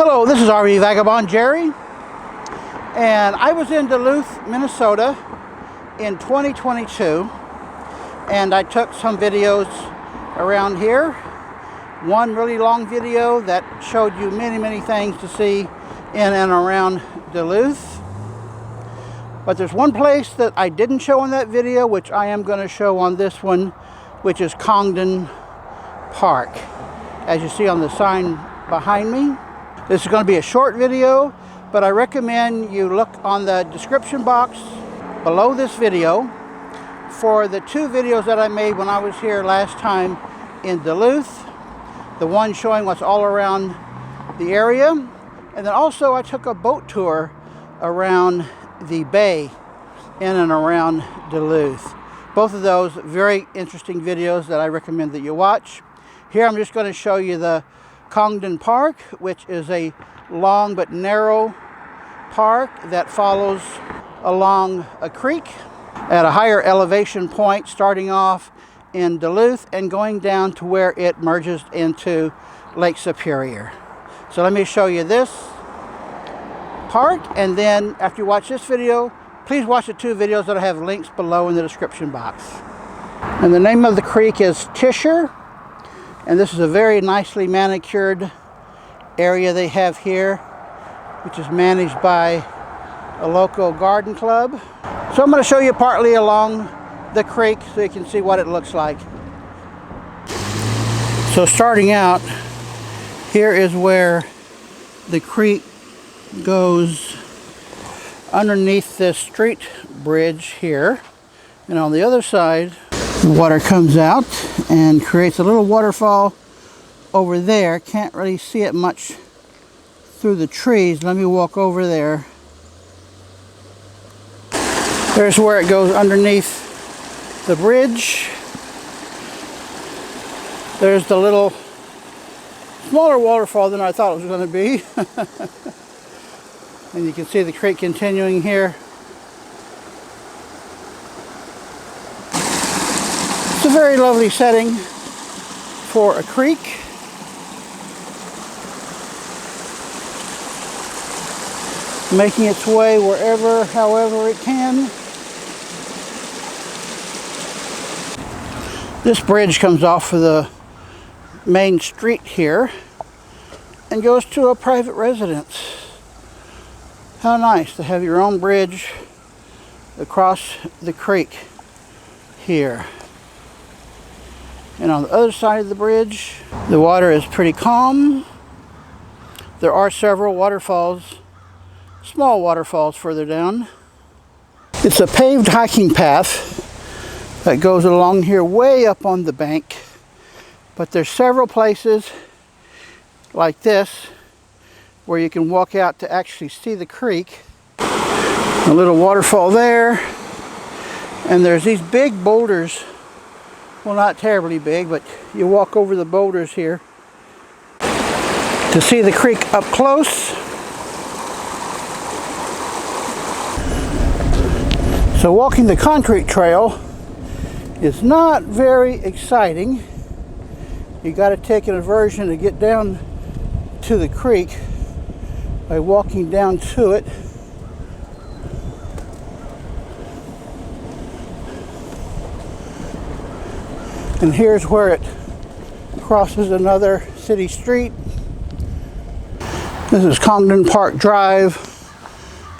Hello, this is RV Vagabond Jerry, and I was in Duluth, Minnesota in 2022, and I took some videos around here. One really long video that showed you many things to see in and around Duluth. But there's one place that I didn't show in that video, which I am going to show on this one, which is Congdon Park, as you see on the sign behind me. This is going to be a short video, but I recommend you look on the description box below this video for the two videos that I made when I was here last time in Duluth. The one showing what's all around the area, and then also I took a boat tour around the bay in and around Duluth. Both of those very interesting videos that I recommend that you watch. Here I'm just going to show you the Congdon Park, which is a long but narrow park that follows along a creek at a higher elevation point, starting off in Duluth and going down to where it merges into Lake Superior. So let me show you this park, and then after you watch this video, please watch the two videos that I have links below in the description box. And the name of the creek is Tischer. And this is a very nicely manicured area they have here, which is managed by a local garden club. So I'm going to show you partly along the creek so you can see what it looks like. So starting out, here is where the creek goes underneath this street bridge here. And on the other side, the water comes out and creates a little waterfall over there. Can't really see it much through the trees. Let me walk over there. There's where it goes underneath the bridge. There's the little smaller waterfall than I thought it was going to be. And you can see the creek continuing here. It's a very lovely setting for a creek. Making its way wherever, however it can. This bridge comes off of the main street here and goes to a private residence. How nice to have your own bridge across the creek here. And on the other side of the bridge, the water is pretty calm. There are several waterfalls, small waterfalls further down. It's a paved hiking path that goes along here way up on the bank. But there's several places like this where you can walk out to actually see the creek. A little waterfall there. And there's these big boulders. Well, not terribly big, but you walk over the boulders here to see the creek up close. So walking the concrete trail is not very exciting. You got to take an aversion to get down to the creek by walking down to it. And here's where it crosses another city street. This is Congdon Park Drive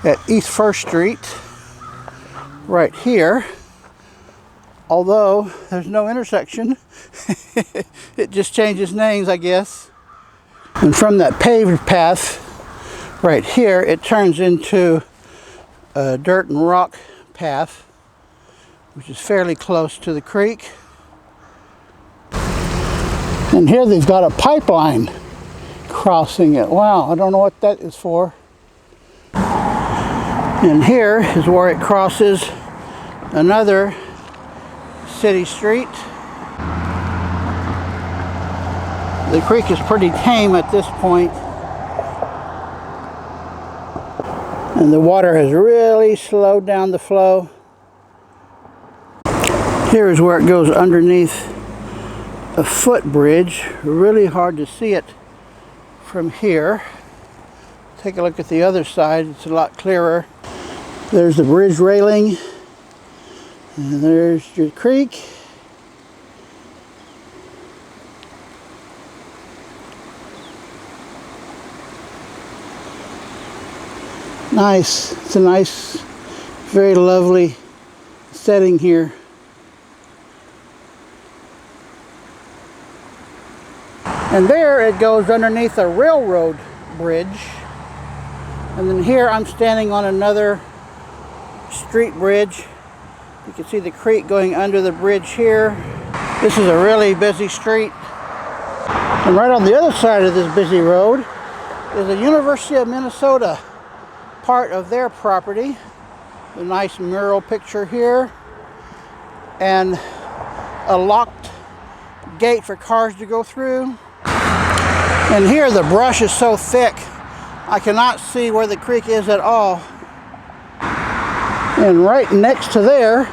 at East 1st Street, right here. Although there's no intersection, it just changes names, I guess. And from that paved path right here, it turns into a dirt and rock path, which is fairly close to the creek. And here they've got a pipeline crossing it. Wow, I don't know what that is for. And here is where it crosses another city street. The creek is pretty tame at this point. And the water has really slowed down the flow. Here is where it goes underneath a footbridge. Really hard to see it from here. Take a look at the other side. It's a lot clearer. There's the bridge railing. And there's your creek. Nice. It's a nice, very lovely setting here. And there it goes underneath a railroad bridge. And then here I'm standing on another street bridge. You can see the creek going under the bridge here. This is a really busy street. And right on the other side of this busy road is the University of Minnesota, part of their property. A nice mural picture here. And a locked gate for cars to go through. And here the brush is so thick, I cannot see where the creek is at all. And right next to there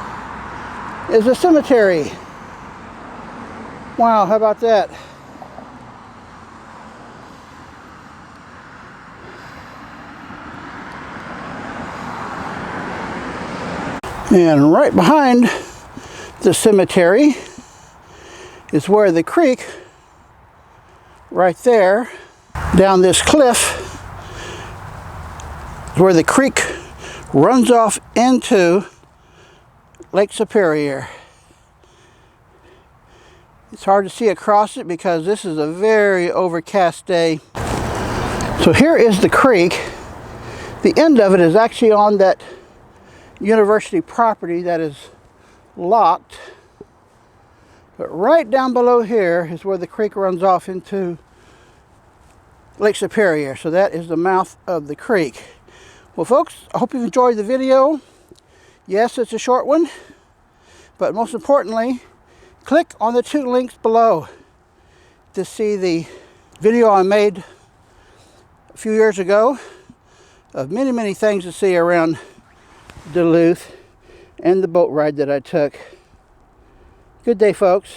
is a cemetery. Wow, how about that? And right behind the cemetery is where the creek, right there, down this cliff, is where the creek runs off into Lake Superior. It's hard to see across it because this is a very overcast day. So here is the creek. The end of it is actually on that university property that is locked. But right down below here is where the creek runs off into Lake Superior. So that is the mouth of the creek. Well, folks, I hope you've enjoyed the video. Yes, it's a short one, but most importantly, click on the 2 links below to see the video I made a few years ago of many, many things to see around Duluth and the boat ride that I took. Good day, folks.